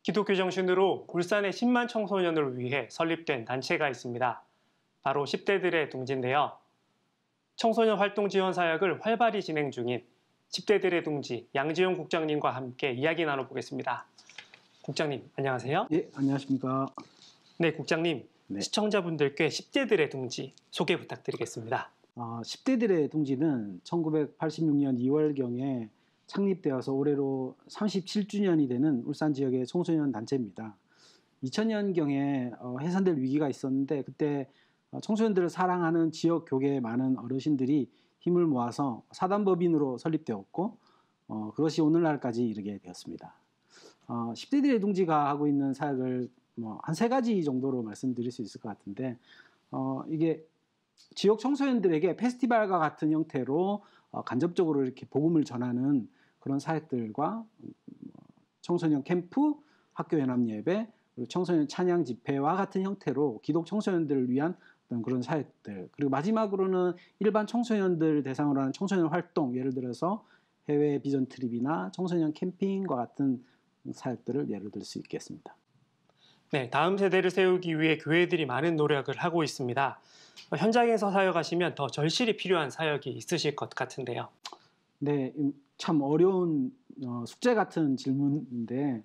기독교 정신으로 울산의 10만 청소년을 위해 설립된 단체가 있습니다. 바로 10대들의 둥지인데요. 청소년 활동 지원 사역을 활발히 진행 중인 10대들의 둥지 양지용 국장님과 함께 이야기 나눠보겠습니다. 국장님, 안녕하세요. 예, 안녕하십니까. 네, 국장님. 네. 시청자분들께 10대들의 둥지 소개 부탁드리겠습니다. 10대들의 둥지는 1986년 2월경에 창립되어서 올해로 37주년이 되는 울산 지역의 청소년 단체입니다. 2000년경에 해산될 위기가 있었는데 그때 청소년들을 사랑하는 지역 교계의 많은 어르신들이 힘을 모아서 사단법인으로 설립되었고 그것이 오늘날까지 이르게 되었습니다. 10대들의 둥지가 하고 있는 사역을 한 3가지 정도로 말씀드릴 수 있을 것 같은데 이게 지역 청소년들에게 페스티벌과 같은 형태로 간접적으로 이렇게 복음을 전하는 그런 사역들과 청소년 캠프, 학교 연합 예배, 그리고 청소년 찬양 집회와 같은 형태로 기독 청소년들을 위한 어떤 그런 사역들, 그리고 마지막으로는 일반 청소년들 대상으로 하는 청소년 활동, 예를 들어서 해외 비전 트립이나 청소년 캠핑과 같은 사역들을 예를 들 수 있겠습니다. 네, 다음 세대를 세우기 위해 교회들이 많은 노력을 하고 있습니다. 현장에서 사역하시면 더 절실히 필요한 사역이 있으실 것 같은데요. 네, 참 어려운 숙제 같은 질문인데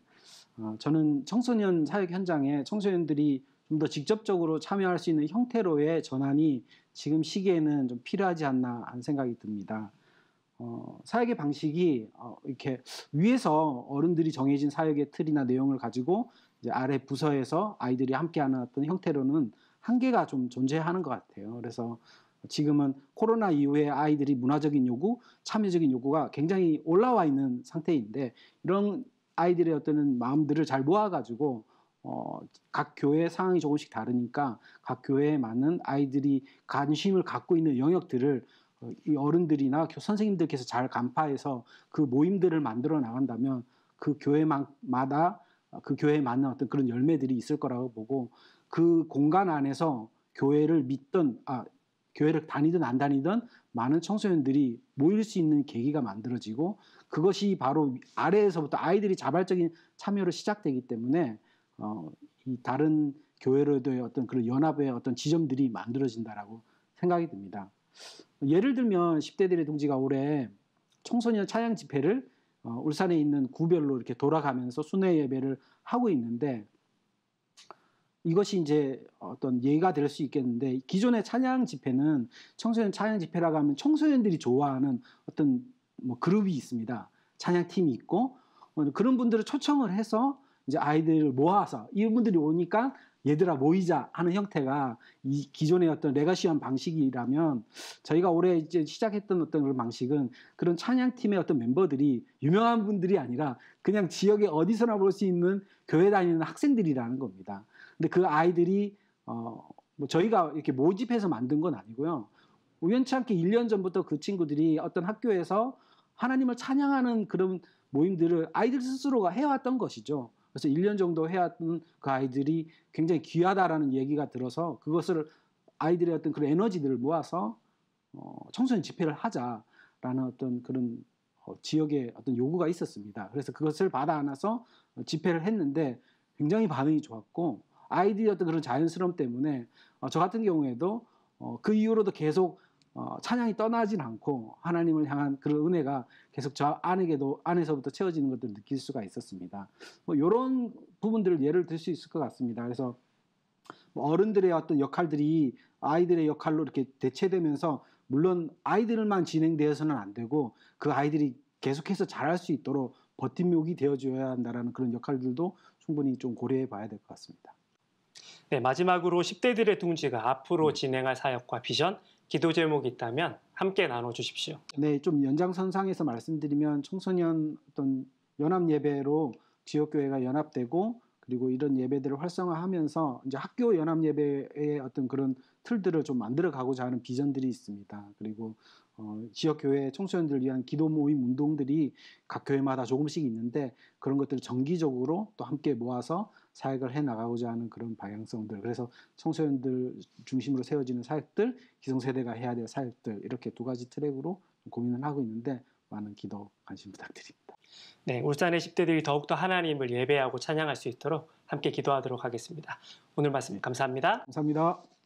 저는 청소년 사역 현장에 청소년들이 좀 더 직접적으로 참여할 수 있는 형태로의 전환이 지금 시기에는 좀 필요하지 않나 하는 생각이 듭니다. 사역의 방식이 이렇게 위에서 어른들이 정해진 사역의 틀이나 내용을 가지고 이제 아래 부서에서 아이들이 함께하는 어떤 형태로는 한계가 좀 존재하는 것 같아요. 그래서 지금은 코로나 이후에 아이들이 문화적인 요구, 참여적인 요구가 굉장히 올라와 있는 상태인데 이런 아이들의 어떤 마음들을 잘 모아가지고 각 교회 상황이 조금씩 다르니까 각 교회에 맞는 아이들이 관심을 갖고 있는 영역들을 이 어른들이나 선생님들께서 잘 간파해서 그 모임들을 만들어 나간다면 그 교회마다 그 교회에 맞는 어떤 그런 열매들이 있을 거라고 보고 그 공간 안에서 교회를 믿던 교회를 다니든 안 다니든 많은 청소년들이 모일 수 있는 계기가 만들어지고 그것이 바로 아래에서부터 아이들이 자발적인 참여로 시작되기 때문에 이 다른 교회로의 어떤 그런 연합의 어떤 지점들이 만들어진다라고 생각이 듭니다. 예를 들면 10대들의 둥지가 올해 청소년 찬양 집회를 울산에 있는 구별로 이렇게 돌아가면서 순회 예배를 하고 있는데 이것이 이제 어떤 예가 될 수 있겠는데 기존의 찬양 집회는 청소년 찬양 집회라고 하면 청소년들이 좋아하는 어떤 그룹이 있습니다. 찬양 팀이 있고 그런 분들을 초청을 해서 이제 아이들을 모아서 이분들이 오니까 얘들아 모이자 하는 형태가 이 기존의 어떤 레거시한 방식이라면 저희가 올해 이제 시작했던 어떤 그런 방식은 그런 찬양팀의 어떤 멤버들이 유명한 분들이 아니라 그냥 지역에 어디서나 볼 수 있는 교회 다니는 학생들이라는 겁니다. 근데 그 아이들이 저희가 이렇게 모집해서 만든 건 아니고요. 우연치 않게 1년 전부터 그 친구들이 어떤 학교에서 하나님을 찬양하는 그런 모임들을 아이들 스스로가 해왔던 것이죠. 그래서 1년 정도 해왔던 그 아이들이 굉장히 귀하다라는 얘기가 들어서 그것을 아이들의 어떤 그런 에너지들을 모아서 청소년 집회를 하자라는 어떤 그런 지역의 어떤 요구가 있었습니다. 그래서 그것을 받아 안아서 집회를 했는데 굉장히 반응이 좋았고 아이들의 어떤 그런 자연스러움 때문에 저 같은 경우에도 그 이후로도 계속 찬양이 떠나진 않고 하나님을 향한 그런 은혜가 계속 저 안에서부터 채워지는 것들을 느낄 수가 있었습니다. 이런 부분들을 예를 들 수 있을 것 같습니다. 그래서 어른들의 어떤 역할들이 아이들의 역할로 이렇게 대체되면서 물론 아이들만 진행되어서는 안 되고 그 아이들이 계속해서 잘할 수 있도록 버팀목이 되어줘야 한다는 그런 역할들도 충분히 좀 고려해 봐야 될 것 같습니다. 네, 마지막으로 10대들의 둥지가 앞으로 진행할 사역과 비전, 기도 제목이 있다면 함께 나눠주십시오. 네, 좀 연장선상에서 말씀드리면 청소년 어떤 연합 예배로 지역교회가 연합되고 그리고 이런 예배들을 활성화하면서 이제 학교 연합 예배의 어떤 그런 틀들을 좀 만들어 가고자 하는 비전들이 있습니다. 그리고 지역교회 청소년들을 위한 기도 모임 운동들이 각 교회마다 조금씩 있는데 그런 것들을 정기적으로 또 함께 모아서 사역을 해 나가고자 하는 그런 방향성들. 그래서 청소년들 중심으로 세워지는 사역들, 기성세대가 해야 될 사역들 이렇게 2가지 트랙으로 고민을 하고 있는데 많은 기도 관심 부탁드립니다. 네, 울산의 10대들이 더욱더 하나님을 예배하고 찬양할 수 있도록 함께 기도하도록 하겠습니다. 오늘 말씀 감사합니다. 감사합니다.